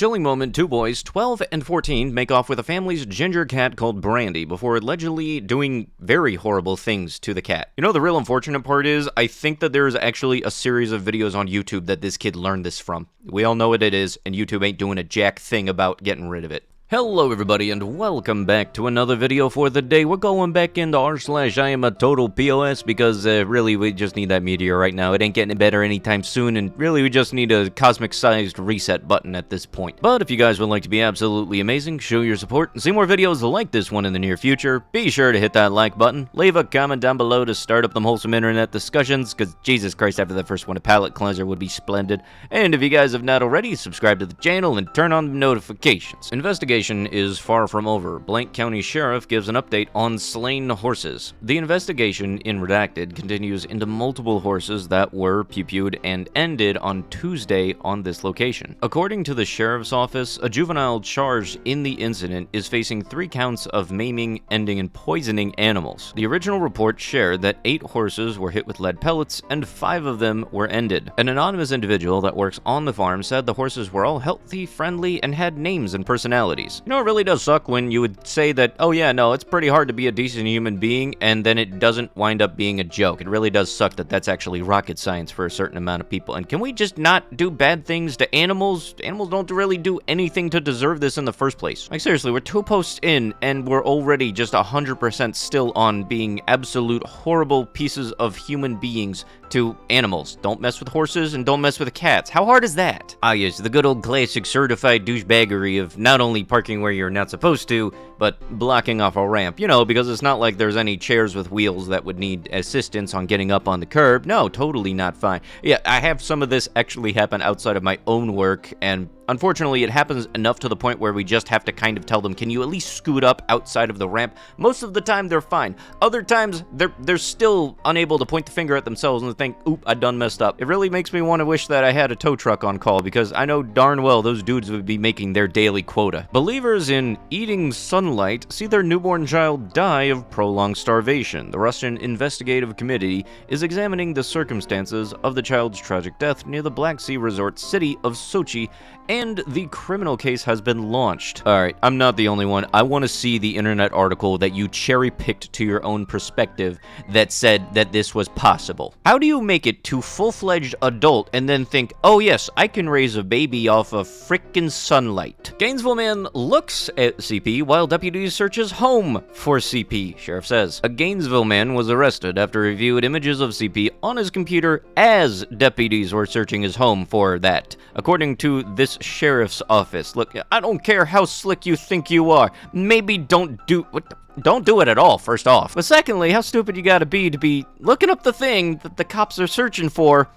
Chilling moment, two boys, 12 and 14, make off with a family's ginger cat called Brandy before allegedly doing very horrible things to the cat. You know, the real unfortunate part is, I think that there is actually a series of videos on YouTube that this kid learned this from. We all know what it is, and YouTube ain't doing a jack thing about getting rid of it. Hello everybody and welcome back to another video for the day. We're going back into r/iamatotalPOS because really we just need that meteor right now. It ain't getting better anytime soon, and really we just need a cosmic-sized reset button at this point. But if you guys would like to be absolutely amazing, show your support, and see more videos like this one in the near future, be sure to hit that like button, leave a comment down below to start up them wholesome internet discussions, because Jesus Christ, after the first one, a palate cleanser would be splendid. And if you guys have not already, subscribe to the channel and turn on the notifications. Investigation is far from over. Blank County Sheriff gives an update on slain horses. The investigation, in redacted, continues into multiple horses that were pew-pewed and ended on Tuesday on this location. According to the Sheriff's Office, a juvenile charged in the incident is facing 3 counts of maiming, ending, and poisoning animals. The original report shared that 8 horses were hit with lead pellets and 5 of them were ended. An anonymous individual that works on the farm said the horses were all healthy, friendly, and had names and personalities. You know, it really does suck when you would say that, oh yeah, no, it's pretty hard to be a decent human being, and then it doesn't wind up being a joke. It really does suck that that's actually rocket science for a certain amount of people. And can we just not do bad things to animals? Animals don't really do anything to deserve this in the first place. Like, seriously, we're 2 posts in, and we're already just 100% still on being absolute horrible pieces of human beings to animals. Don't mess with horses and don't mess with cats. How hard is that? Ah yes, the good old classic certified douchebaggery of not only parking where you're not supposed to, but blocking off a ramp. You know, because it's not like there's any chairs with wheels that would need assistance on getting up on the curb. No, totally not fine. Yeah, I have some of this actually happen outside of my own work, and unfortunately, it happens enough to the point where we just have to kind of tell them, can you at least scoot up outside of the ramp? Most of the time, they're fine. Other times, they're still unable to point the finger at themselves and think, oop, I done messed up. It really makes me want to wish that I had a tow truck on call, because I know darn well those dudes would be making their daily quota. Believers in eating sunlight see their newborn child die of prolonged starvation. The Russian Investigative Committee is examining the circumstances of the child's tragic death near the Black Sea resort city of Sochi, and the criminal case has been launched. Alright, I'm not the only one. I want to see the internet article that you cherry-picked to your own perspective that said that this was possible. How do you make it to full-fledged adult and then think, oh yes, I can raise a baby off of frickin' sunlight? Gainesville man looks at CP while deputies search his home for CP, sheriff says. A Gainesville man was arrested after reviewed images of CP on his computer as deputies were searching his home for that. According to this sheriff's office. Look, I don't care how slick you think you are. Maybe don't do it at all, first off. But secondly, how stupid you gotta be to be looking up the thing that the cops are searching for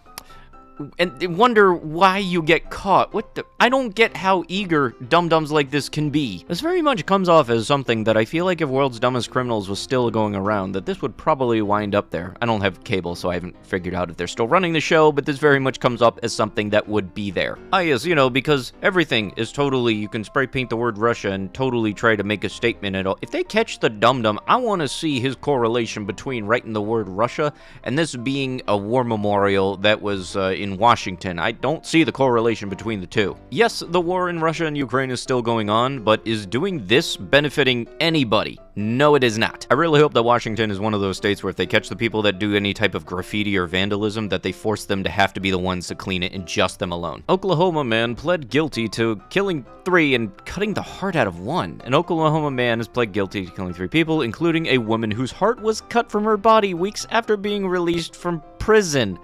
and wonder why you get caught. I don't get how eager dum-dums like this can be. This very much comes off as something that I feel like if World's Dumbest Criminals was still going around, that this would probably wind up there. I don't have cable, so I haven't figured out if they're still running the show, but this very much comes up as something that would be there. Ah yes, you know, because everything is totally, you can spray paint the word Russia and totally try to make a statement at all. If they catch the dum-dum, I want to see his correlation between writing the word Russia and this being a war memorial that was in Washington. I don't see the correlation between the two. Yes, the war in Russia and Ukraine is still going on, but is doing this benefiting anybody? No, it is not. I really hope that Washington is one of those states where if they catch the people that do any type of graffiti or vandalism, that they force them to have to be the ones to clean it and just them alone. Oklahoma man pled guilty to killing 3 and cutting the heart out of 1. An Oklahoma man has pled guilty to killing 3 people, including a woman whose heart was cut from her body weeks after being released from prison.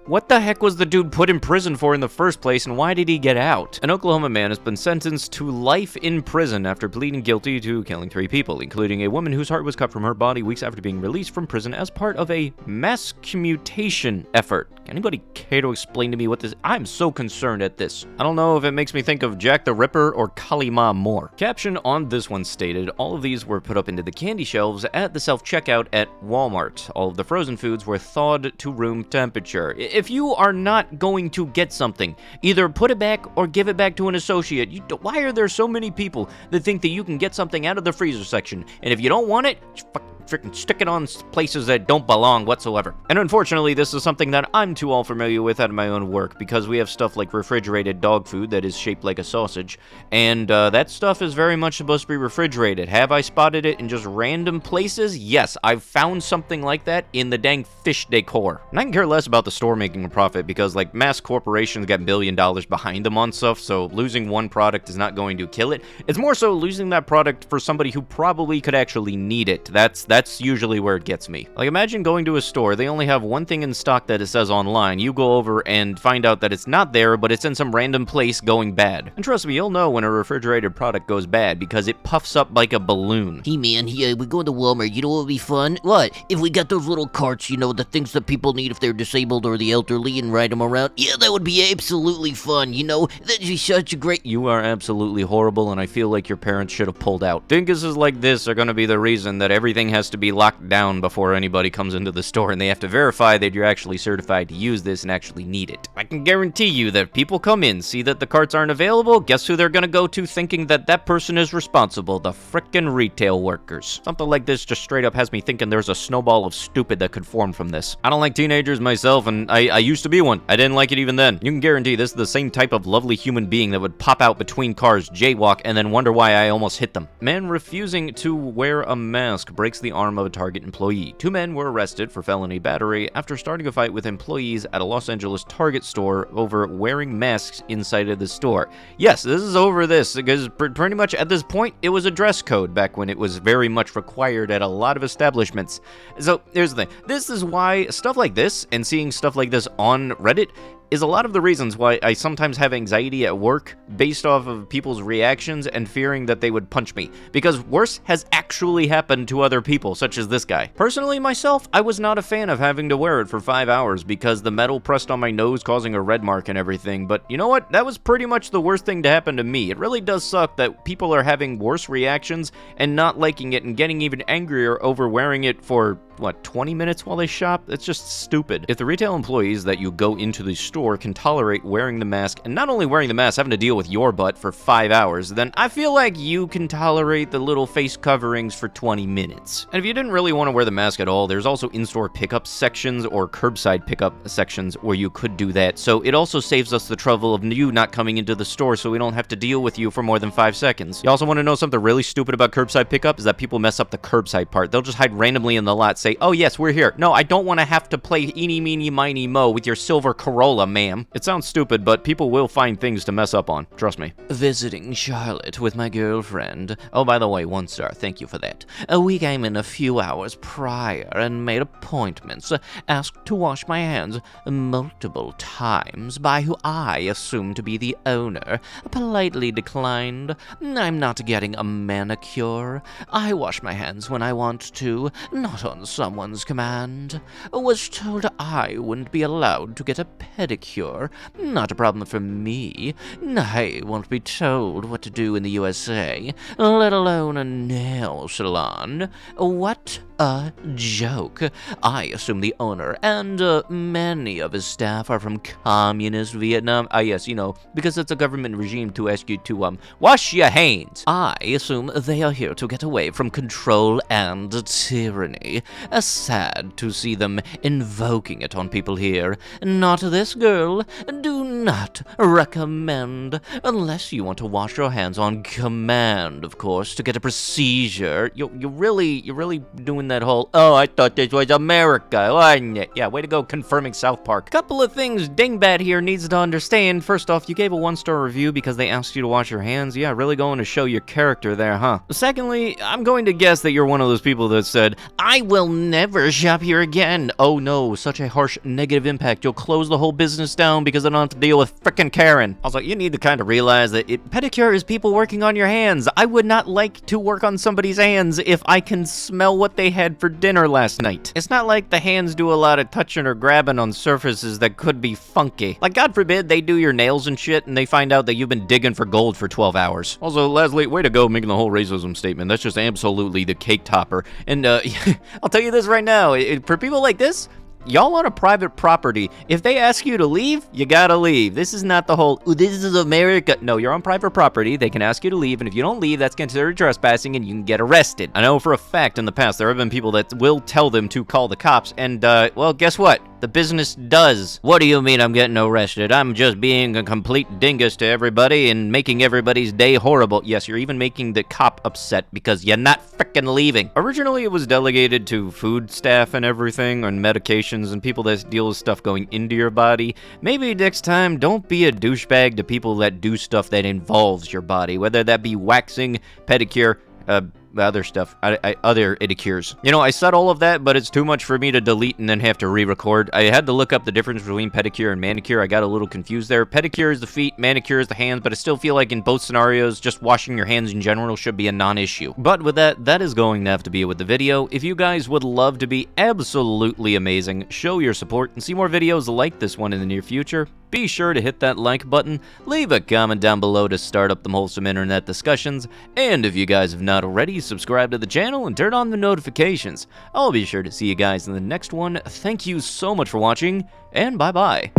What the heck was the dude put in prison for in the first place, and why did he get out? An Oklahoma man has been sentenced to life in prison after pleading guilty to killing 3 people, including a woman whose heart was cut from her body weeks after being released from prison as part of a mass commutation effort. Anybody care to explain to me what this? I'm so concerned at this. I don't know if it makes me think of Jack the Ripper or Kali Ma more. Caption on this one stated, all of these were put up into the candy shelves at the self-checkout at Walmart. All of the frozen foods were thawed to room temperature. If you are not going to get something, either put it back or give it back to an associate. Why are there so many people that think that you can get something out of the freezer section, and if you don't want it, freaking stick it on places that don't belong whatsoever. And unfortunately, this is something that I'm too all familiar with out of my own work, because we have stuff like refrigerated dog food that is shaped like a sausage, and that stuff is very much supposed to be refrigerated. Have I spotted it in just random places? Yes, I've found something like that in the dang fish decor. And I can care less about the store making a profit, because like mass corporations got $1 billion behind them on stuff, so losing one product is not going to kill it. It's more so losing that product for somebody who probably could actually need it. That's usually where it gets me. Like, imagine going to a store, they only have one thing in stock that it says online, you go over and find out that it's not there, but it's in some random place going bad. And trust me, you'll know when a refrigerated product goes bad, because it puffs up like a balloon. Hey man, we go to Walmart, you know what would be fun? What? If we got those little carts, you know, the things that people need if they're disabled or the elderly, and ride them around? Yeah, that would be absolutely fun, you know? That'd be such a great... You are absolutely horrible, and I feel like your parents should have pulled out. Dinguses like this are gonna be the reason that everything has to be locked down before anybody comes into the store, and they have to verify that you're actually certified to use this and actually need it. I can guarantee you that if people come in, see that the carts aren't available, guess who they're gonna go to thinking that that person is responsible? The frickin' retail workers. Something like this just straight up has me thinking there's a snowball of stupid that could form from this. I don't like teenagers myself, and I used to be one. I didn't like it even then. You can guarantee this is the same type of lovely human being that would pop out between cars, jaywalk, and then wonder why I almost hit them. Man refusing to wear a mask breaks the arm of a Target employee. 2 men were arrested for felony battery after starting a fight with employees at a Los Angeles Target store over wearing masks inside of the store. Yes, this is over this, because pretty much at this point, it was a dress code back when it was very much required at a lot of establishments. So, here's the thing. This is why stuff like this, and seeing stuff like this on Reddit, is a lot of the reasons why I sometimes have anxiety at work based off of people's reactions and fearing that they would punch me, because worse has actually happened to other people, such as this guy. Personally, myself, I was not a fan of having to wear it for 5 hours because the metal pressed on my nose causing a red mark and everything, but you know what? That was pretty much the worst thing to happen to me. It really does suck that people are having worse reactions and not liking it and getting even angrier over wearing it for, what, 20 minutes while they shop? It's just stupid. If the retail employees that you go into the store can tolerate wearing the mask, and not only wearing the mask, having to deal with your butt for 5 hours, then I feel like you can tolerate the little face coverings for 20 minutes. And if you didn't really want to wear the mask at all, there's also in-store pickup sections or curbside pickup sections where you could do that, so it also saves us the trouble of you not coming into the store so we don't have to deal with you for more than 5 seconds. You also want to know something really stupid about curbside pickup is that people mess up the curbside part. They'll just hide randomly in the lot, say, oh yes, we're here. No, I don't want to have to play eeny, meeny, miny, mo with your silver Corolla, ma'am. It sounds stupid, but people will find things to mess up on. Trust me. Visiting Charlotte with my girlfriend. Oh, by the way, 1 star. Thank you for that. We came in a few hours prior and made appointments. Asked to wash my hands multiple times by who I assumed to be the owner. Politely declined. I'm not getting a manicure. I wash my hands when I want to, not on someone's command. Was told I wouldn't be allowed to get a pedicure. Not a problem for me. I won't be told what to do in the USA, let alone a nail salon. What a joke. I assume the owner and many of his staff are from communist Vietnam. Yes, you know, because it's a government regime to ask you to, wash your hands. I assume they are here to get away from control and tyranny. Sad to see them invoking it on people here. Not this girl. Do not recommend, unless you want to wash your hands on command, of course, to get a procedure. You're really doing that whole, oh, I thought this was America, wasn't it? Yeah, way to go confirming South Park. Couple of things Dingbat here needs to understand. First off, you gave a 1-star review because they asked you to wash your hands. Yeah, really going to show your character there, huh? Secondly, I'm going to guess that you're one of those people that said, I will never shop here again. Oh no, such a harsh negative impact. You'll close the whole business down because I don't have to deal with frickin' Karen. Also, you need to kind of realize that pedicure is people working on your hands. I would not like to work on somebody's hands if I can smell what they had for dinner last night. It's not like the hands do a lot of touching or grabbing on surfaces that could be funky. Like, God forbid they do your nails and shit and they find out that you've been digging for gold for 12 hours. Also, Leslie, way to go making the whole racism statement. That's just absolutely the cake topper. And, I'll tell you this right now, for people like this, y'all on a private property. If they ask you to leave, you gotta leave. This is not the whole, "Ooh, this is America." No, you're on private property. They can ask you to leave, and if you don't leave, that's considered trespassing, and you can get arrested. I know for a fact in the past there have been people that will tell them to call the cops, and, well, guess what? The business does. What do you mean I'm getting arrested? I'm just being a complete dingus to everybody and making everybody's day horrible. Yes, you're even making the cop upset because you're not frickin' leaving. Originally, it was delegated to food staff and everything, and medications and people that deal with stuff going into your body. Maybe next time, don't be a douchebag to people that do stuff that involves your body, whether that be waxing, pedicure, other stuff, other edicures. You know, I said all of that, but it's too much for me to delete and then have to re-record. I had to look up the difference between pedicure and manicure. I got a little confused there. Pedicure is the feet, manicure is the hands, but I still feel like in both scenarios, just washing your hands in general should be a non-issue. But with that, that is going to have to be it with the video. If you guys would love to be absolutely amazing, show your support, and see more videos like this one in the near future, be sure to hit that like button, leave a comment down below to start up the wholesome internet discussions, and if you guys have not already, subscribe to the channel and turn on the notifications. I'll be sure to see you guys in the next one. Thank you so much for watching, and bye-bye.